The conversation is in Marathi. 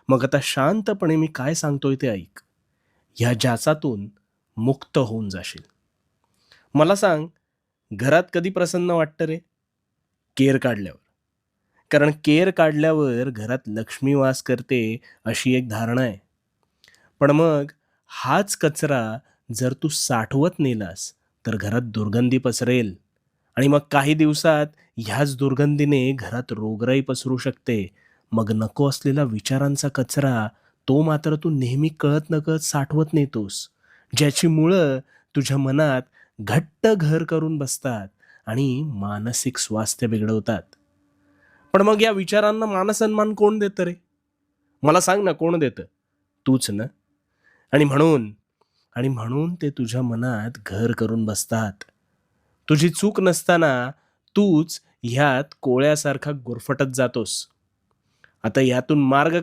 मग आता शांतपणे मी काय सांगतोय ते ऐक. ह्या जाचातून मुक्त होऊन जाशील. मला सांग, घरात कधी प्रसन्न वाटतं रे? केर काढल्यावर. कारण केर काढल्यावर घरात लक्ष्मी वास करते अशी एक धारणा आहे. पण मग हाच कचरा जर तू साठवत नेलास, तर घरात दुर्गंधी पसरेल आणि मग काही दिवसात ह्याच दुर्गंधीने घरात रोगराई पसरू शकते. मग नको असलेला विचारांचा कचरा, तो मात्र तू नेहमी कळत-नकळत साठवत नेतोस. ज्याची मुळं तुझ्या मनात घट्ट घर करून बसतात आणि मानसिक स्वास्थ्य बिघडवतात. पण मग या विचारांना मानसन्मान कोण देतं रे? मला सांग ना, कोण देतं? तूच ना. आणि म्हणून आणि म्हणून ते तुझ्या मनात घर करून बसतात. तुझी चूक नसताना तूच ह्यात कोळ्यासारखा गुरफटत जातोस. आता यातून मार्ग